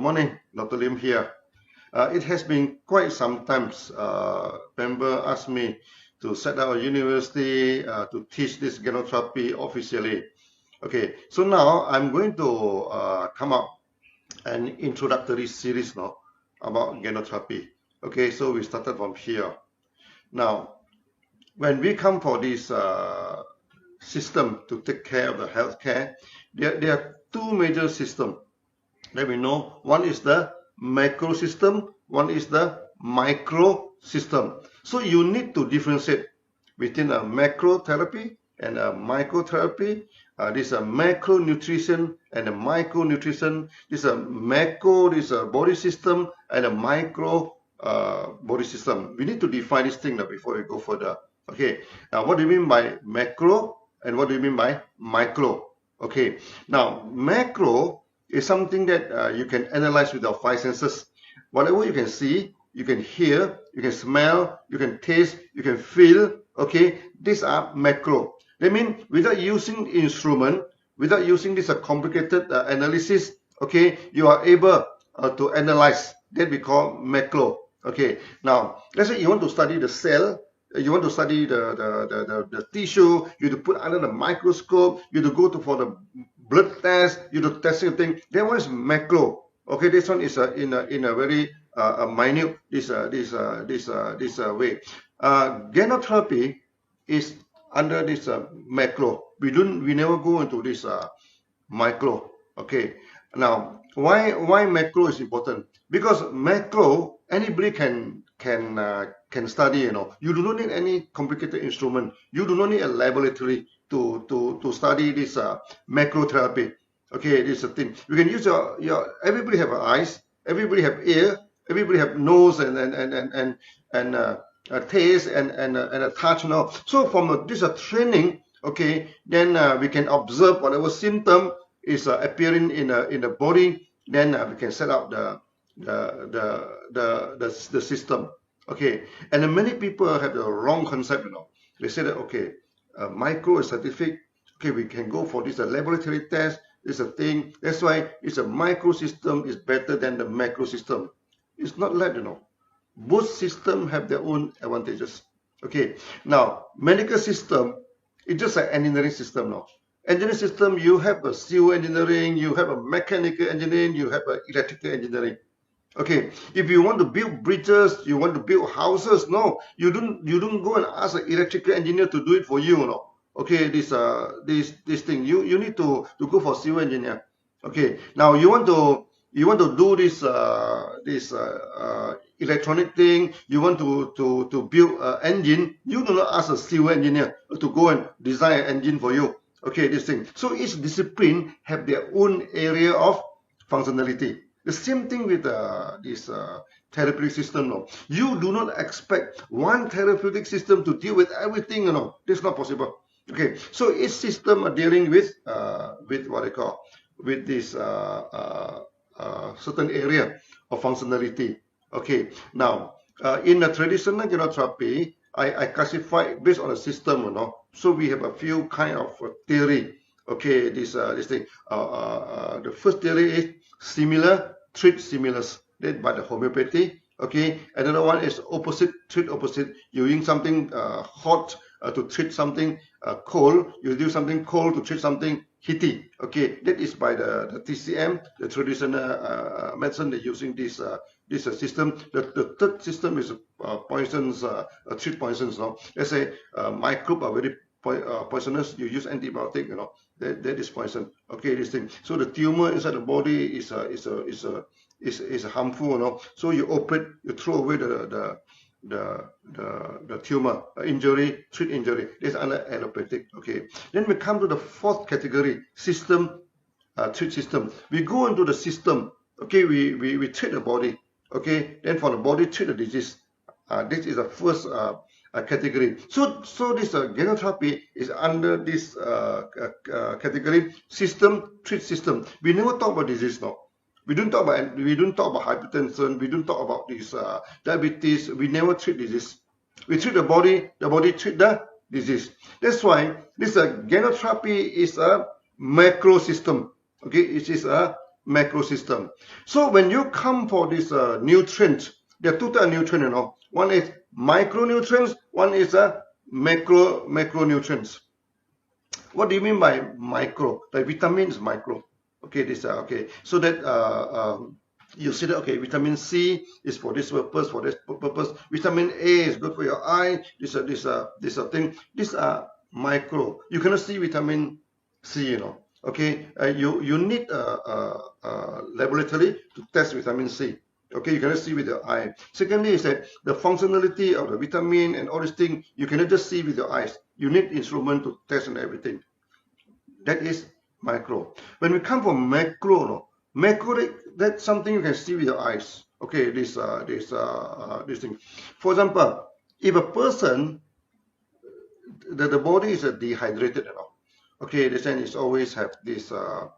Good morning, Dr. Lim here. It has been quite some time. Member asked me to set up a university to teach this ganotherapy officially. Okay, so now I'm going to come up an introductory series now about ganotherapy. Okay, so we started from here. Now, when we come for this system to take care of the healthcare, there are two major systems that we know. One is the macro system, one is the micro system. So you need to differentiate between a macro therapy and a microtherapy. This is a macronutrition and a micronutrition. This is a macro, this is a body system, and a micro body system. We need to define this thing now before we go further. Okay, now what do you mean by macro and what do you mean by micro? Okay, now macro is something that you can analyze with your five senses. Whatever you can see, you can hear, you can smell, you can taste, you can feel. Okay, these are macro. That means without using instrument, without using this complicated analysis, okay, you are able to analyze. That we call macro. Okay, now let's say you want to study the cell, you want to study the tissue, you have to put under the microscope, you have to go for the blood test, you have to test everything. That one is macro. Okay, this one is in a very minute this way. Ganotherapy is under this macro. We never go into this micro. Okay. Now, why macro is important? Because macro anybody can study. You know, you do not need any complicated instrument. You do not need a laboratory to study this macro therapy. Okay, this is a thing. You can use your everybody have eyes, everybody have ear, everybody have nose and a taste and a touch now. So from this training, okay, then we can observe whatever symptom is appearing in the body. Then we can set up the system. Okay, and then many people have the wrong concept. You know, they say that okay, micro is scientific. Okay, we can go for this laboratory test. This is a thing. That's why it's a micro system is better than the macro system. It's not like, you know. Both systems have their own advantages. Okay. Now, medical system, it's just an engineering system now. Engineering system, you have a civil engineering, you have a mechanical engineering, you have a electrical engineering. Okay. If you want to build bridges, you want to build houses, no, you don't go and ask an electrical engineer to do it for you, no. Okay, this thing you need to go for civil engineer. Okay, now you want to do this electronic thing. You want to build an engine. You do not ask a civil engineer to go and design an engine for you. Okay, this thing. So each discipline have their own area of functionality. The same thing with this therapeutic system. No, you do not expect one therapeutic system to deal with everything. You know, that's not possible. Okay, so each system are dealing with what I call with this certain area of functionality. Okay, now in the traditional ganotherapy, I classify based on a system, you know. So we have a few kind of theory. Okay, this thing. The first theory is similar treat similars, led by the homeopathy. Okay, another one is opposite treat opposite. You use something hot to treat something cold. You do something cold to treat something heaty. Okay, that is by the TCM, the traditional medicine. They're using this system. The third system is poisons, treat poisons. No, let's say microbes are very poisonous. You use antibiotic. You know, that is poison. Okay, this thing. So the tumor inside the body is harmful. You know, so you operate, you throw away the tumor, injury, treat injury. This is under allopathic. Okay. Then we come to the fourth category, system, treat system. We go into the system. Okay, we treat the body. Okay. Then for the body, treat the disease. This is the first category. So this ganotherapy is under this category, system, treat system. We never talk about disease now. We don't talk about hypertension. We don't talk about this diabetes. We never treat disease. We treat the body treat the disease. That's why this ganotherapy is a macro system. Okay, it is a macro system. So when you come for this nutrient, there are two types of nutrients, you know. One is micronutrients, one is macronutrients. What do you mean by micro? The vitamin is micro. Okay, this okay. So that you see that okay, vitamin C is for this purpose, for this purpose. Vitamin A is good for your eye. This thing. These are micro. You cannot see vitamin C, you know. Okay, you need laboratory to test vitamin C. Okay, you cannot see with your eye. Secondly, is that the functionality of the vitamin and all these things you cannot just see with your eyes. You need instrument to test and everything. That is micro. When we come from macro, no, macro that's something you can see with your eyes. Okay, this thing. For example, if a person the body is dehydrated, you know. Okay, the sense is always have this the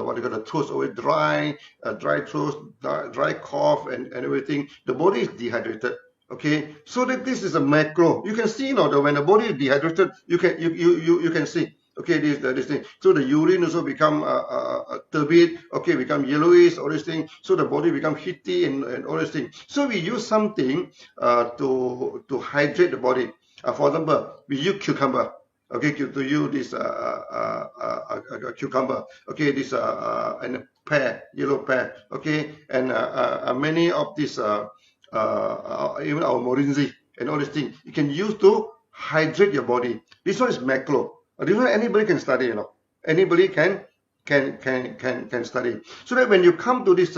what you call the throat always dry, dry throat, dry cough, and everything. The body is dehydrated. Okay, so that this is a macro. You can see, you know, that when the body is dehydrated, you can see. Okay, this thing. So the urine also become turbid. Okay, become yellowish. All these things. So the body become heaty and all these things. So we use something to hydrate the body. For example, we use cucumber. Okay, to use this cucumber. Okay, this and pear, yellow pear. Okay, and many of these even our morinzi and all these things you can use to hydrate your body. This one is macro. This one anybody can study, you know. Anybody can study. So that when you come to this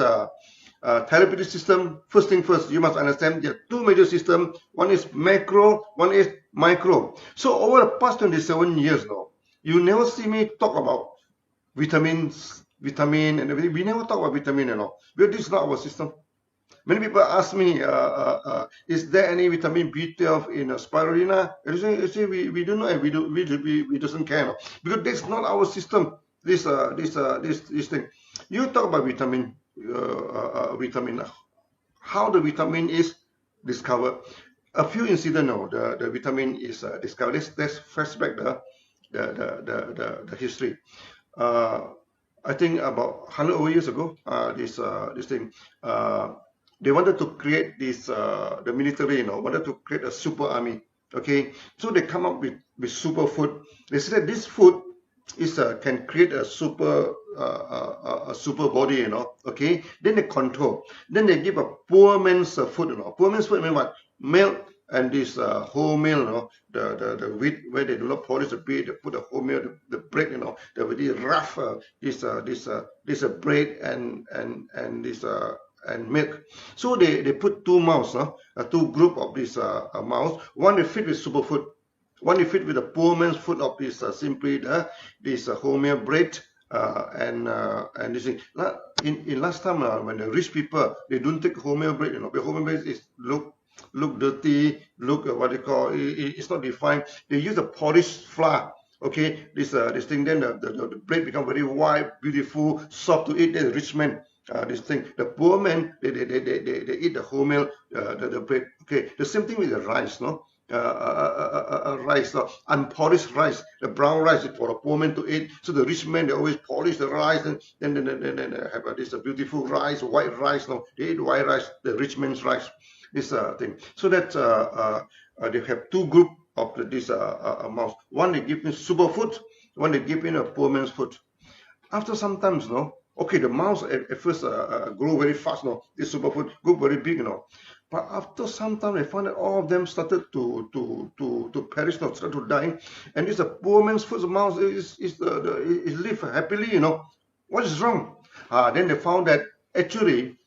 therapeutic system, first thing first, you must understand there are two major systems. One is macro, one is micro. So over the past 27 years now, you never see me talk about vitamin and everything. We never talk about vitamin, you know, because this is not our system. Many people ask me, is there any vitamin B12 in spirulina? I say we don't know, and we doesn't care, no? Because that's not our system. This thing. You talk about vitamin, how the vitamin is discovered. A few incidents, no, the vitamin is discovered. Let's flashback the history. I think about 100 over years ago, this thing. They wanted to create this, the military, you know, wanted to create a super army. Okay, so they come up with super food. They said this food is can create a super body, you know. Okay, then they control. Then they give a poor man's food, you know. Poor man's food mean what? Milk and this wholemeal, you know, the wheat where they do not polish the wheat, they put the wholemeal, the bread, you know, the very rough this bread and this and milk. So they put two mouse, two group of this mouse. One is fit with superfood, one is fit with the poor man's food of this simply this wholemeal bread and this thing. In last time when the rich people they don't take wholemeal bread, you know, the wholemeal bread is look dirty, look what they call it's not defined. They use the polished flour. Okay, this thing, then the bread become very white, beautiful, soft to eat. Then the rich man. This thing, the poor man, they eat the wholemeal, the bread. Okay, the same thing with the rice, no? Rice, unpolished rice, the brown rice is for the poor man to eat. So the rich man, they always polish the rice, and then have this beautiful rice, white rice. No, they eat white rice, the rich man's rice. This thing. So that they have two groups of this mouse. One they give me super food, one they give me a poor man's food. After some times, no. Okay, the mouse at first grow very fast, no. This superfood grow very big, you know. But after some time, they found that all of them started to perish, no, started to die. And this poor man's first mouse is live happily, you know. What is wrong? Then they found that actually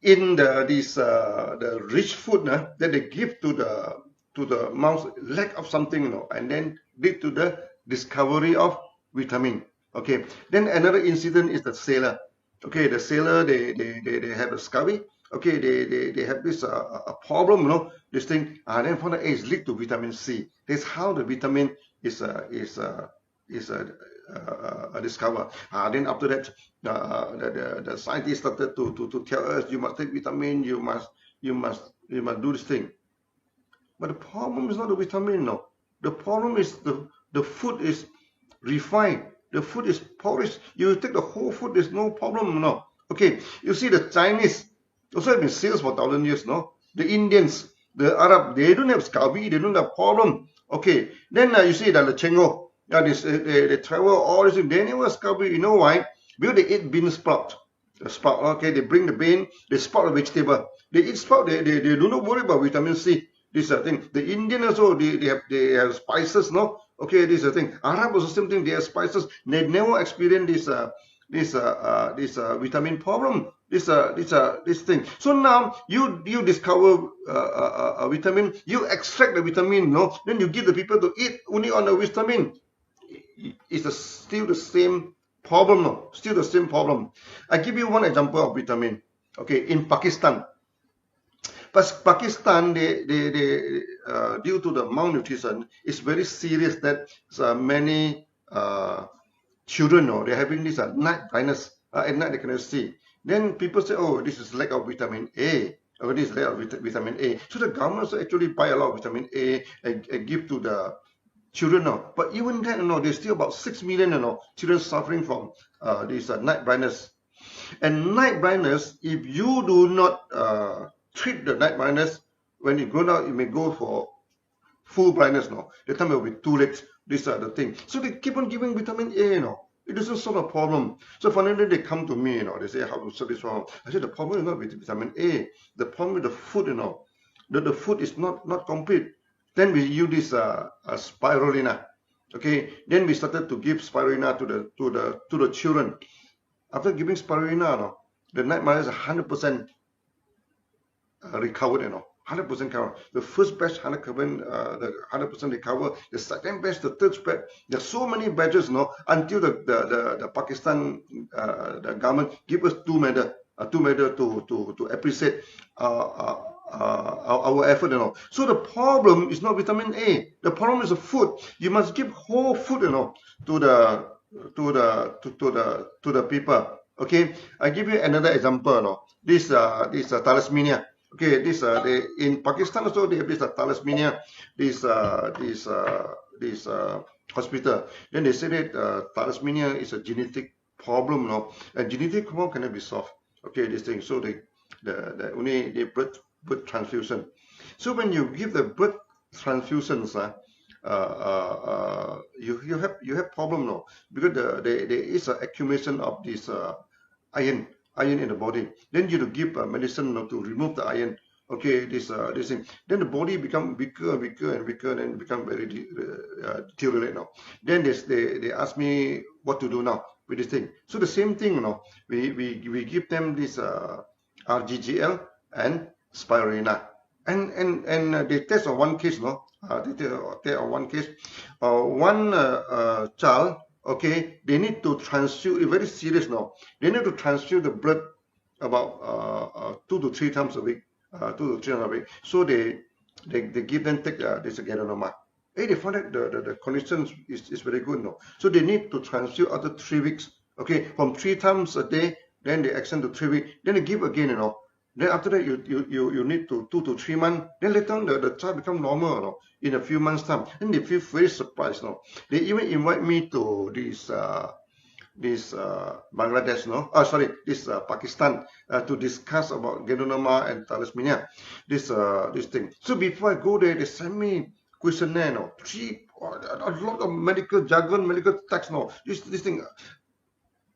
in the rich food that they give to the mouse lack of something, you know, and then lead to the discovery of vitamin. Okay, then another incident is the sailor. Okay, the sailor they have a scurvy. Okay, they have this a problem, you know, this thing. Then found that it's linked to vitamin C. That's how the vitamin is discovered. Then after that, the scientists started to tell us you must take vitamin, you must do this thing. But the problem is not the vitamin, no. The problem is the food is refined. The food is polished. You take the whole food, there's no problem, no. Okay, you see the Chinese also have been sales for 1,000 years, no. The Indians, the Arab, they don't have scurvy, they don't have problem. Okay, then you see that the Chengo, they travel all this, they never have scurvy. You know why? Because they eat bean sprout. The sprout, okay, they bring the bean, they sprout the vegetable. They eat sprout, they do not worry about vitamin C. This thing. The Indian also, they have spices, no? Okay, this is the thing. Arab also same thing, they have spices. They never experience this vitamin problem. This thing. So now you discover a vitamin, you extract the vitamin, no? Then you give the people to eat only on the vitamin. It's still the same problem, no? Still the same problem. I give you one example of vitamin. Okay, in Pakistan. But Pakistan, they due to the malnutrition, it's very serious that many children, they're having this night blindness. At night they cannot see. Then people say, oh, this is lack of vitamin A. Or this is lack of vitamin A. So the government also actually buy a lot of vitamin A and give to the children now. But even then, there's still about 6 million children suffering from this night blindness. And night blindness, if you do not treat the night blindness, when you grow out, you may go for full blindness. The time it will be too late. These are the things. So they keep on giving vitamin A. It doesn't solve a problem. So finally they come to me. They say, how to solve this problem? I said the problem is not with vitamin A. The problem with the food. The food is not complete. Then we use this spirulina. Okay. Then we started to give spirulina to the children. After giving spirulina, the night blindness is 100% recovered, 100% covered. The first batch 100% recovered. The second batch, the third batch. There's so many batches, until the Pakistan the government give us two medal to appreciate our effort, So the problem is not vitamin A. The problem is the food. You must give whole food, to the people. Okay, I give you another example. This thalassemia. Okay, this in Pakistan also they have this thalassemia. This hospital. Then they say that thalassemia is a genetic problem. And genetic problem cannot be solved. Okay, this thing. So they only blood transfusion. So when you give the blood transfusions, you have problem because there is an accumulation of this iron in the body. Then you to give medicine to remove the iron. Okay, this thing. Then the body become weaker and weaker and become very deteriorate now. Then they ask me what to do now with this thing. So the same thing, we give them this RGGL and spirulina. And they test on one case, they test on one case. One child, okay, they need to transfuse, very serious now. They need to transfuse the blood about 2 to 3 times a week. 2 to 3 times a week. So they give them take this Ganoderma. They find that the condition is very good, So they need to transfuse after 3 weeks. Okay, from 3 times a day, then they extend to 3 weeks. Then they give again, Then after that, you need to 2 to 3 months. Then later on, the child become normal, in a few months' time. Then they feel very surprised, They even invite me to this Bangladesh, this Pakistan to discuss about Ganoderma and thalassemia, this thing. So before I go there, they send me questionnaire, a lot of medical jargon, medical text, this thing.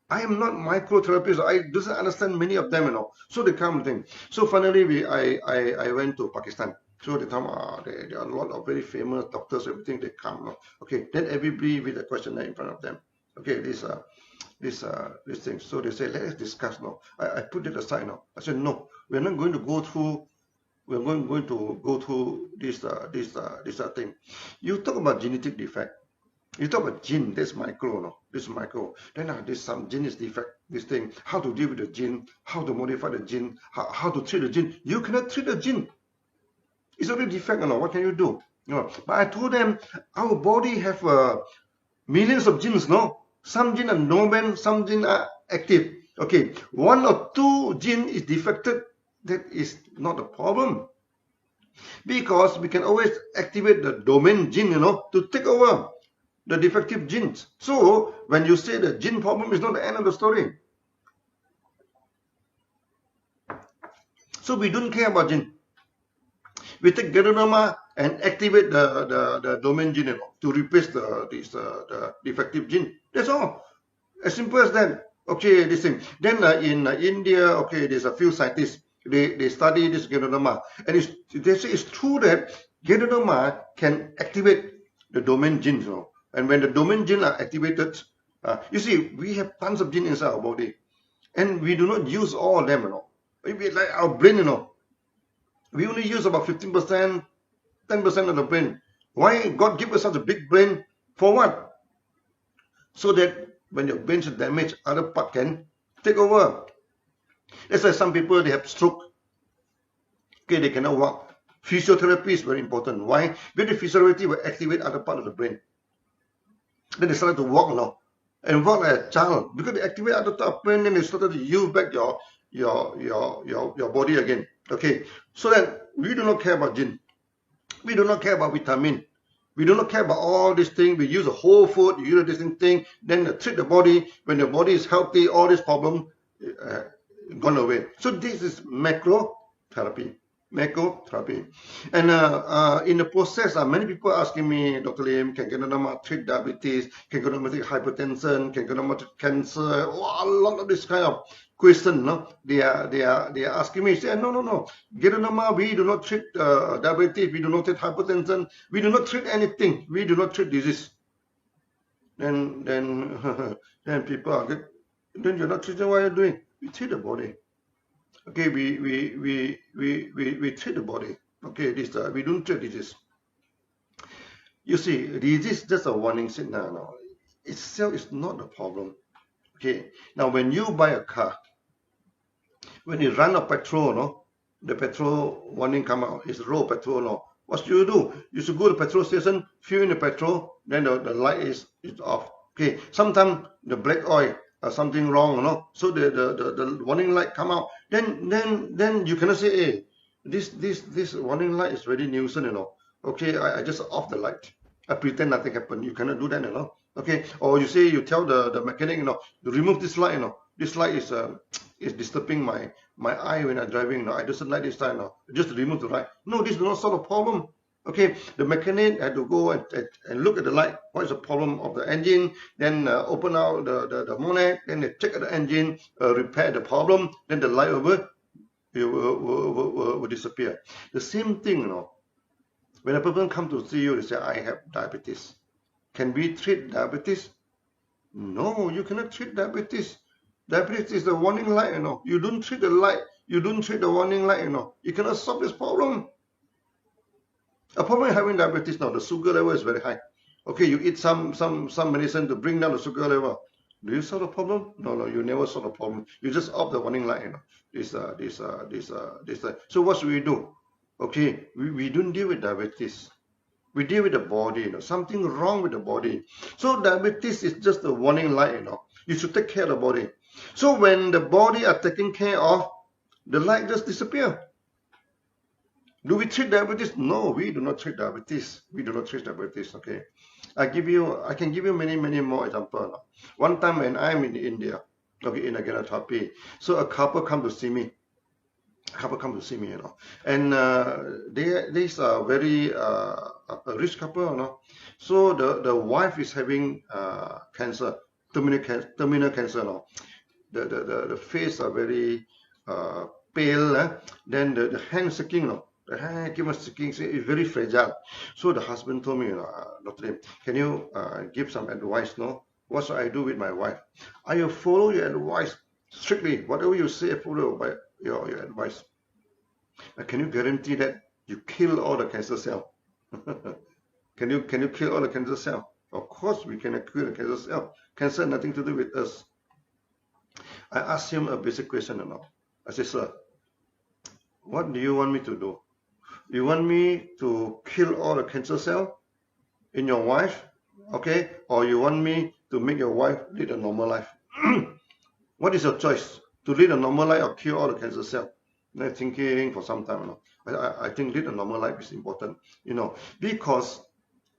I am not microtherapist. I doesn't understand many of them, So they come thing. So finally, I went to Pakistan. So they come. There are a lot of very famous doctors. Everything they come. Okay. Then everybody with a questionnaire in front of them. Okay. This thing. So they say, let us discuss now. I put it aside now. I said, no, we're not going to go through. We're going to go through this thing. You talk about genetic defect. You talk about gene, that's micro, this is micro. Then there's some gene is defect, this thing. How to deal with the gene, how to modify the gene, how to treat the gene. You cannot treat the gene. It's already defect, what can you do? But I told them, our body have millions of genes, Some genes are dormant, some genes are active. Okay, 1 or 2 genes is defected, that is not a problem. Because we can always activate the dormant gene, to take over. the defective genes. So when you say the gene problem is not the end of the story. So we don't care about gene. We take Ganoderma and activate the domain gene to replace the defective gene. That's all. As simple as that. Okay, this thing. Then in India, okay, there's a few scientists. They study this Ganoderma, and they say it's true that Ganoderma can activate the domain genes. And when the domain genes are activated, you see, we have tons of genes inside our body, and we do not use all of them. Maybe like our brain, we only use about 15%, 10% of the brain. Why God give us such a big brain? For what? So that when your brain is damaged, other part can take over. That's why some people, they have stroke. Okay, they cannot walk. Physiotherapy is very important. Why? Because the physiotherapy will activate other part of the brain. Then they started to walk now, and walk like a child. Because they activate other part of the brain, then they started to use back your body again. Okay, so that we do not care about gene. We do not care about vitamin. We do not care about all these things. We use a whole food, you use this thing, then treat the body. When the body is healthy, all these problems gone away. So this is macro therapy. And in the process, many people asking me, Dr. Lim, can Ganoderma treat diabetes? Can Ganoderma treat hypertension? Can Ganoderma treat cancer? Oh, a lot of this kind of question. No? They are asking me. Say, no. Ganoderma, we do not treat diabetes. We do not treat hypertension. We do not treat anything. We do not treat disease. Then people are good. Then you're not treating what you're doing. We treat the body. Okay, we treat the body. Okay, we don't treat disease. You see, disease is just a warning signal. No, itself is not the problem. Okay, now when you buy a car, when you run out of petrol, no, the petrol warning come out. It's low petrol. No, what should you do? You should go to the petrol station, fill in the petrol, then the light is off. Okay, sometimes the black oil. Something wrong, so the warning light come out. Then you cannot say, hey, this warning light is very nuisance, Okay, I just off the light. I pretend nothing happened. You cannot do that, Okay, or you say, you tell the mechanic, to remove this light, This light is disturbing my eye when I'm driving. I just like this light, Just remove the light. No, this is not solve the problem. Okay, the mechanic had to go and look at the light. What is the problem of the engine? Then open out the bonnet. Then they check the engine, repair the problem. Then the light will disappear. The same thing, When a person comes to see you, they say, I have diabetes. Can we treat diabetes? No, you cannot treat diabetes. Diabetes is the warning light, You don't treat the light. You don't treat the warning light, You cannot solve this problem. A problem having diabetes now, the sugar level is very high. Okay, you eat some medicine to bring down the sugar level. Do you solve the problem? No, you never solve the problem. You just off the warning light, So what should we do? Okay, we don't deal with diabetes. We deal with the body, something wrong with the body. So diabetes is just a warning light, You should take care of the body. So when the body are taken care of, the light just disappear. Do we treat diabetes? No, we do not treat diabetes. We do not treat diabetes, okay? I can give you many more examples. One time when I'm in India, okay, in a Ganoterapi, so a couple come to see me. And these are very a rich couple, So the wife is having cancer, terminal cancer, The face are very pale, then the hand shaking, The hand keep on shaking, it's very fragile. So the husband told me, Dr. Lim, can you give some advice, What should I do with my wife? I will follow your advice strictly. Whatever you say, follow by your advice. Can you guarantee that you kill all the cancer cells? Can you kill all the cancer cells? Of course we cannot kill the cancer cell. Cancer has nothing to do with us. I asked him a basic question, I said, sir, what do you want me to do? You want me to kill all the cancer cells in your wife, okay? Or you want me to make your wife lead a normal life? What is your choice? To lead a normal life or kill all the cancer cells? I'm thinking for some time. I think lead a normal life is important, because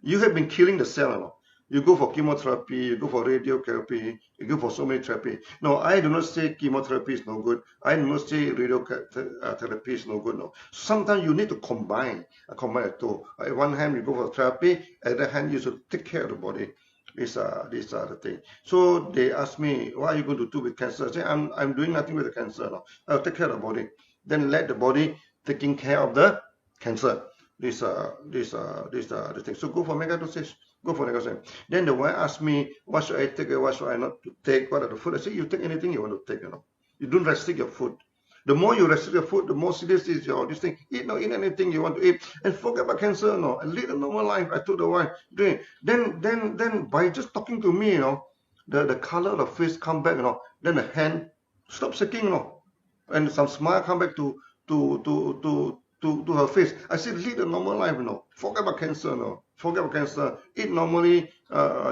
you have been killing the cell. You go for chemotherapy, you go for radiotherapy, you go for so many therapy. No, I do not say chemotherapy is no good. I do not say radiotherapy is no good. No. Sometimes you need to combine the two. At one hand, you go for therapy. At the other hand, you should take care of the body. These are the things. So they ask me, what are you going to do with cancer? I say, I'm doing nothing with the cancer. No. I'll take care of the body. Then let the body taking care of the cancer. These are the things. So go for mega dosage. Go for mega dosage. Then the wife asked me, what should I take? What should I not take? What are the food? I say, you take anything you want to take. You don't restrict your food. The more you restrict your food, the more serious is your this thing. Eat anything you want to eat, and forget about cancer. And lead a normal life. I told the wife. Then by just talking to me, the color of the face come back. Then the hand stop shaking. And some smile come back to her face. I said, lead a normal life, Forget about cancer, Forget about cancer. Eat normally,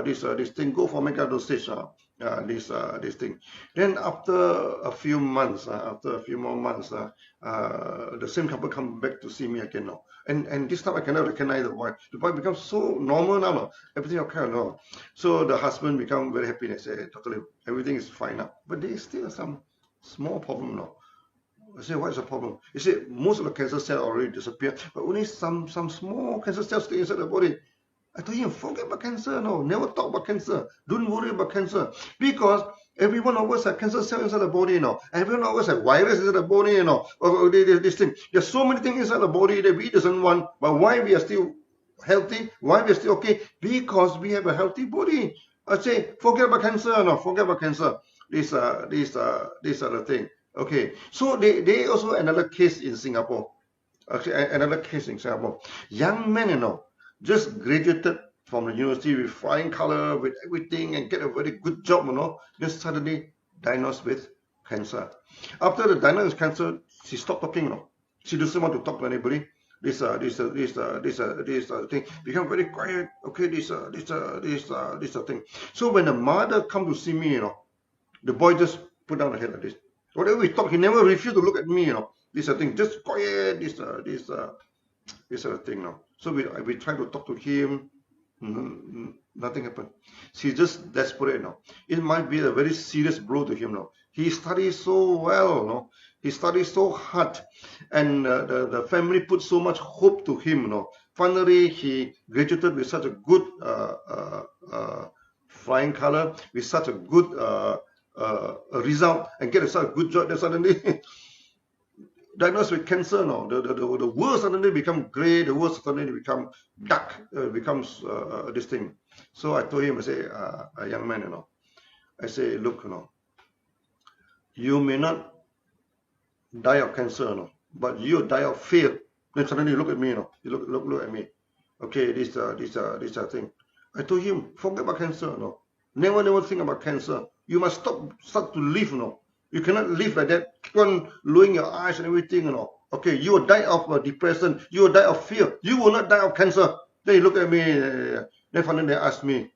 this thing. Go for mega dosage, this thing. Then after a few months, after a few more months, the same couple come back to see me again now. And this time I cannot recognize the wife. The wife becomes so normal now, Everything okay now. So the husband become very happy and say, totally, everything is fine now. But there is still some small problem now. I say, what is the problem? He said, most of the cancer cells already disappeared, but only some small cancer cells stay inside the body. I told him, forget about cancer, never talk about cancer. Don't worry about cancer. Because every one of us has cancer cells inside the body, Every one of us has virus inside the body, or this thing. There's so many things inside the body that we doesn't want, but why we are still healthy? Why we are still okay? Because we have a healthy body. I say, forget about cancer, forget about cancer. These are the thing. Okay, so they also another case in Singapore. Actually, another case in Singapore. Young men, just graduated from the university with flying color, with everything, and get a very good job, just suddenly diagnosed with cancer. After the diagnosis of cancer, she stopped talking, She doesn't want to talk to anybody. This thing become very quiet. Okay, this thing. So when the mother come to see me, the boy just put down the head like this. Whatever we talk, he never refused to look at me, This thing, just quiet, this thing, So we try to talk to him, nothing happened. She's just desperate, It might be a very serious blow to him, He studies so well, He studies so hard, and the family put so much hope to him, Finally, he graduated with such a good flying color, with such a good result, and get such a good job. Then suddenly diagnosed with cancer. The world suddenly become grey. The world suddenly become dark. Becomes this thing. So I told him, I say, a young man, I say, look, you may not die of cancer, but you die of fear. Then suddenly you look at me, You look at me. Okay, this thing. I told him, forget about cancer, Never think about cancer. You must start to live, You cannot live like that. Keep on lowering your eyes and everything, Okay, you will die of depression. You will die of fear. You will not die of cancer. Then he looked at me. Then finally they asked me,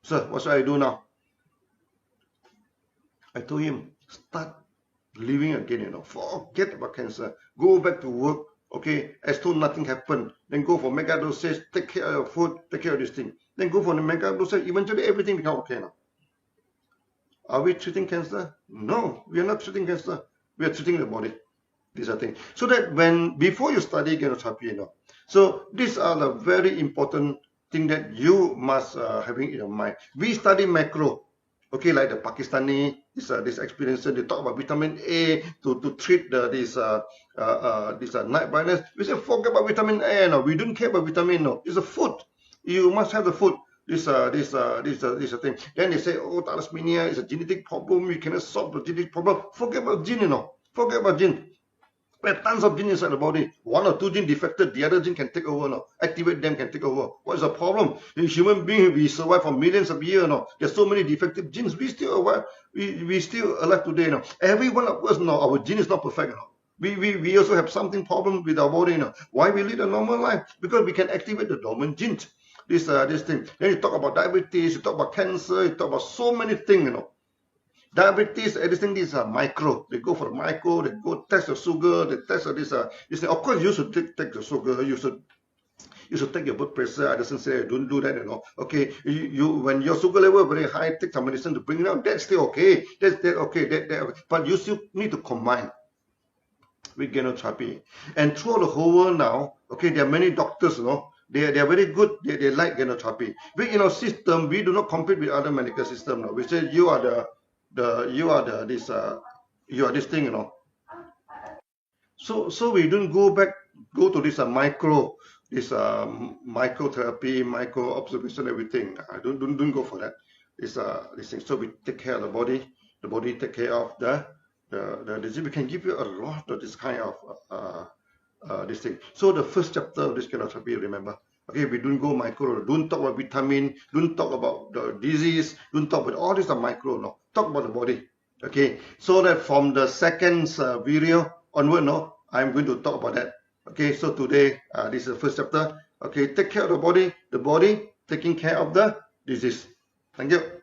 sir, what should I do now? I told him, start living again, Forget about cancer. Go back to work. Okay, as though nothing happened. Then go for mega dosage. Take care of your food. Take care of this thing. Then go for the mega dosage. Eventually everything becomes okay now. Are we treating cancer? No, we are not treating cancer. We are treating the body. These are things. So that before you study ganotherapy, so these are the very important thing that you must having in your mind. We study macro. Okay, like the Pakistani, this experience, they talk about vitamin A to treat this night blindness. We say forget about vitamin A. No, we don't care about vitamin. No, it's a food. You must have the food. This thing. Then they say, oh, thalassemia is a genetic problem. You cannot solve the genetic problem. Forget about gene, Forget about gene. There are tons of genes inside the body. One or two genes defected, the other gene can take over, Activate them, can take over. What is the problem? In human beings, we survive for millions of years, There's so many defective genes. We still alive. We still alive today, Every one of us, our gene is not perfect, We also have something problem with our body, Why we lead a normal life? Because we can activate the dormant genes. This thing. Then you talk about diabetes, you talk about cancer, you talk about so many things, Diabetes, everything, these are micro. They go for micro, they go test the sugar, they test this. Of course, you should take the sugar. you should take your blood pressure. I doesn't say don't do that, you know. Okay, you when your sugar level very high, take some medicine to bring it down. That's still okay. That's okay. But you still need to combine with ganotherapy. And throughout the whole world now, okay, there are many doctors, you know, they are very good. They like ganotherapy. We in our system, we do not compete with other medical system. No, we say you are this thing, you know. So we don't go to this microtherapy, micro observation, everything. Don't go for that. This thing. So we take care of the body take care of the disease. We can give you a lot of this kind of this thing. So the first chapter of this kind of therapy, remember, okay, we don't go micro, don't talk about vitamin, don't talk about the disease, don't talk about all these are micro, no. Talk about the body. Okay, so that from the second video onward, no, I'm going to talk about that. Okay, so today this is the first chapter. Okay, take care of the body taking care of the disease. Thank you.